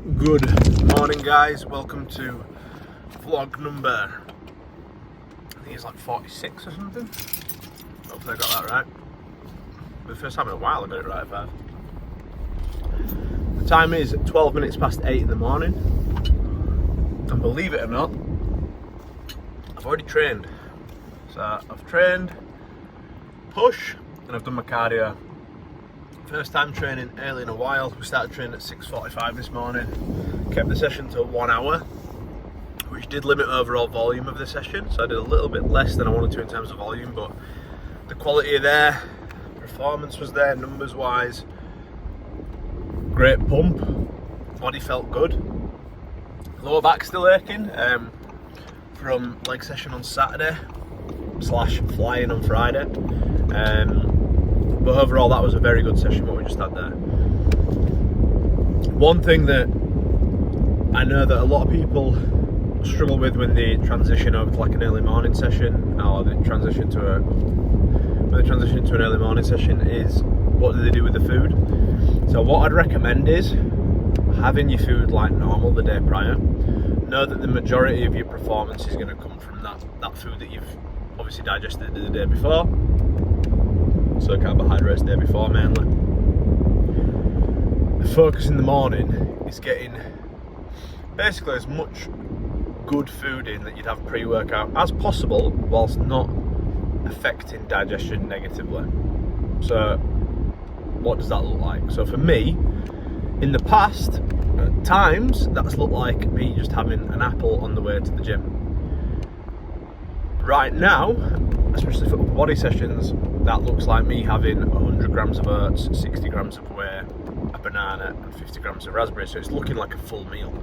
Good morning, guys. Welcome to vlog number, I think it's like 46 or something. Hopefully I got that right. For the first time in a while I got it right, 5. The time is 12 minutes past 8 in the morning. And believe it or not, I've already trained. So I've trained, push, and I've done my cardio. First time training early in a while. We started training at 6:45 this morning. Kept the session to 1 hour, which did limit overall volume of the session. So I did a little bit less than I wanted to in terms of volume, but the quality there, performance was there, numbers wise. Great pump, body felt good. Lower back still aching from leg session on Saturday / flying on Friday. But overall, that was a very good session, what we just had there. One thing that I know that a lot of people struggle with when they transition over to like an early morning session, or they transition to an early morning session, is what do they do with the food? So what I'd recommend is having your food like normal the day prior. Know that the majority of your performance is going to come from that food that you've obviously digested the day before. So carbohydrates the day before mainly. The focus in the morning is getting basically as much good food in that you'd have pre-workout as possible, whilst not affecting digestion negatively. So what does that look like? So for me, in the past, at times that's looked like me just having an apple on the way to the gym. Right now, especially for upper body sessions, that looks like me having 100 grams of oats, 60 grams of whey, a banana and 50 grams of raspberry, so it's looking like a full meal.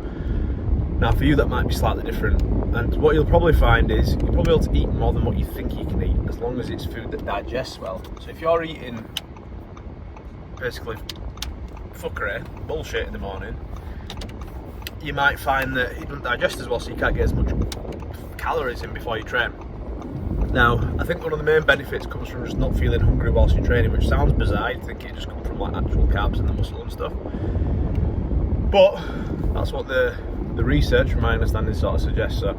Now for you that might be slightly different, and what you'll probably find is you'll probably be able to eat more than what you think you can eat, as long as it's food that digests well. So if you're eating basically fuckery, bullshit in the morning, you might find that it doesn't digest as well, so you can't get as much calories in before you train. Now, I think one of the main benefits comes from just not feeling hungry whilst you're training, which sounds bizarre. You'd think it just comes from like actual carbs and the muscle and stuff. But that's what the research, from my understanding, sort of suggests. So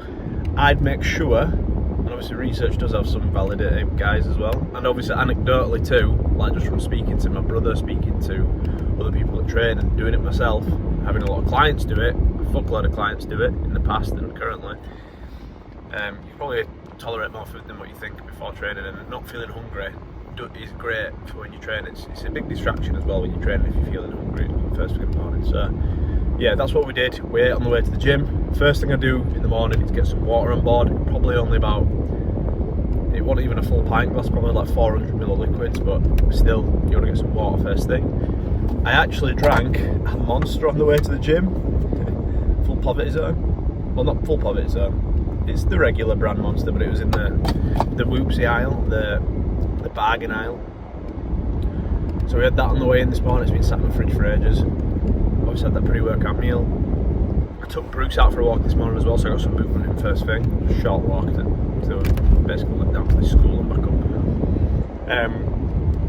I'd make sure, and obviously research does have some validating guys as well, and obviously anecdotally too, like just from speaking to my brother, speaking to other people that train and doing it myself, having a lot of clients do it, a fuckload of clients do it in the past and currently. You probably tolerate more food than what you think before training, and not feeling hungry is great for when you train. It's a big distraction as well when you're training if you're feeling hungry first thing in the morning. So yeah, that's what we did. We ate on the way to the gym. First thing I do in the morning is get some water on board. Probably only about, it wasn't even a full pint glass, probably like 400 ml of liquids, but still, you want to get some water first thing. I actually drank a Monster on the way to the gym. Full poverty zone. Well, not full poverty zone. It's the regular brand Monster, but it was in the whoopsie aisle, the bargain aisle. So we had that on the way in this morning. It's been sat in the fridge for ages. Obviously had that pre-workout meal. I took Bruce out for a walk this morning as well, so I got some movement in first thing. Just a short walk to basically went down to the school and back up.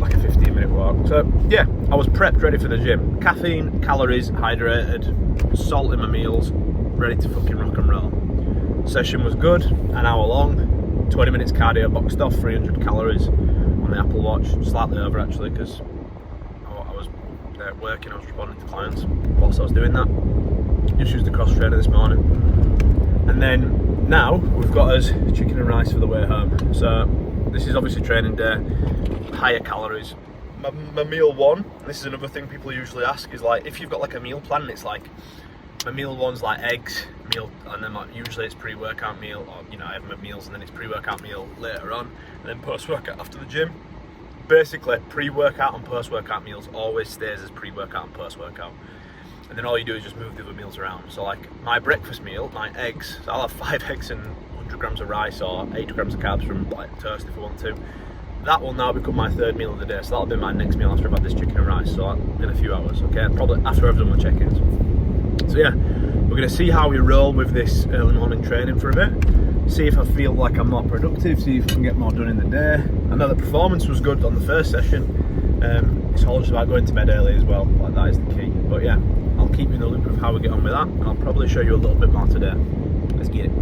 Like a 15-minute walk. So yeah, I was prepped, ready for the gym. Caffeine, calories, hydrated, salt in my meals, ready to fucking rock and roll. Session was good, an hour long, 20 minutes cardio boxed off, 300 calories on the Apple Watch, slightly over actually, because I was there working, I was responding to clients whilst I was doing that. Just used the cross trainer this morning. And then now we've got us chicken and rice for the way home. So this is obviously training day, higher calories. My meal one, and this is another thing people usually ask, is like if you've got like a meal plan, it's like my meal one's like eggs, meal, and then like usually it's pre-workout meal, or you know I have my meals and then it's pre-workout meal later on, and then post-workout after the gym. Basically, pre-workout and post-workout meals always stays as pre-workout and post-workout, and then all you do is just move the other meals around. So like my breakfast meal, my eggs, so I'll have 5 eggs and 100 grams of rice or 80 grams of carbs from like toast if I want to. That will now become my third meal of the day, so that'll be my next meal after I've had this chicken and rice, so in a few hours, okay? Probably after I've done my check-ins. So yeah, we're going to see how we roll with this early morning training for a bit, see if I feel like I'm more productive, see if I can get more done in the day. I know the performance was good on the first session, it's all just about going to bed early as well, like that is the key. But yeah, I'll I'll keep you in the loop of how we get on with that, and I'll probably show you a little bit more today. Let's get it.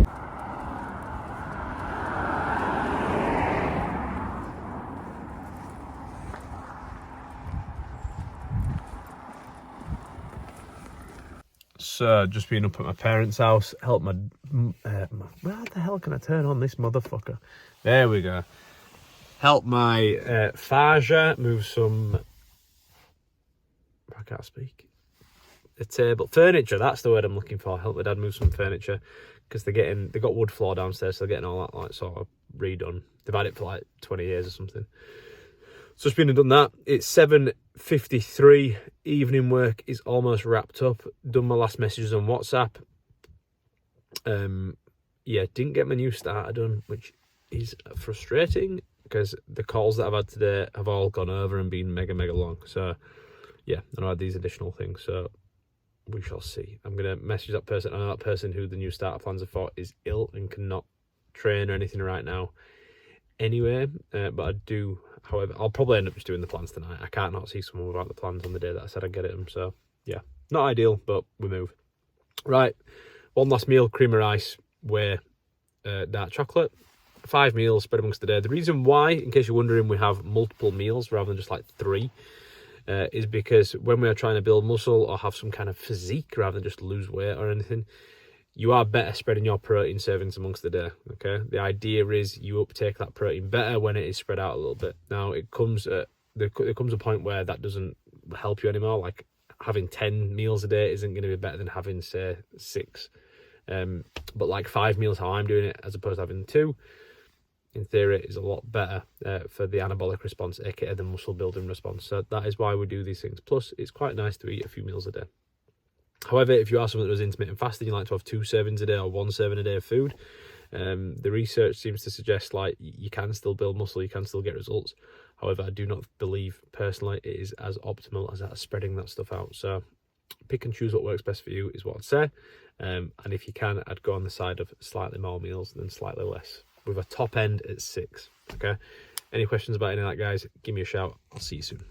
So, just been up at my parents' house, help my where the hell can I turn on this motherfucker? There we go. Help my Faja move some, I can't speak, a table, furniture, that's the word I'm looking for. Help my dad move some furniture, because they got wood floor downstairs, so they're getting all that like sort of redone. They've had it for like 20 years or something. So it's been and done that. It's 7:53. Evening work is almost wrapped up. Done my last messages on WhatsApp. Yeah, didn't get my new starter done, which is frustrating because the calls that I've had today have all gone over and been mega long. So yeah, and I had these additional things. So we shall see. I'm gonna message that person. I know that person who the new starter plans are for is ill and cannot train or anything right now. Anyway, but I do. However, I'll probably end up just doing the plans tonight. I can't not see someone without the plans on the day that I said I'd get them. So yeah, not ideal, but we move. Right, one last meal: cream of rice, whey, dark chocolate. 5 meals spread amongst the day. The reason why, in case you're wondering, we have multiple meals rather than just like 3, is because when we are trying to build muscle or have some kind of physique rather than just lose weight or anything, you are better spreading your protein servings amongst the day, okay? The idea is you uptake that protein better when it is spread out a little bit. Now, there comes a point where that doesn't help you anymore. Like, having 10 meals a day isn't going to be better than having, say, 6. But like 5 meals, how I'm doing it, as opposed to having 2, in theory, is a lot better for the anabolic response, aka the muscle building response. So that is why we do these things. Plus, it's quite nice to eat a few meals a day. However, if you are someone that does intermittent fasting, you like to have 2 servings a day or 1 serving a day of food, the research seems to suggest like you can still build muscle, you can still get results. However, I do not believe personally it is as optimal as that spreading that stuff out. So pick and choose what works best for you is what I'd say. And if you can, I'd go on the side of slightly more meals than slightly less, with a top end at 6. Okay. Any questions about any of that, guys? Give me a shout. I'll see you soon.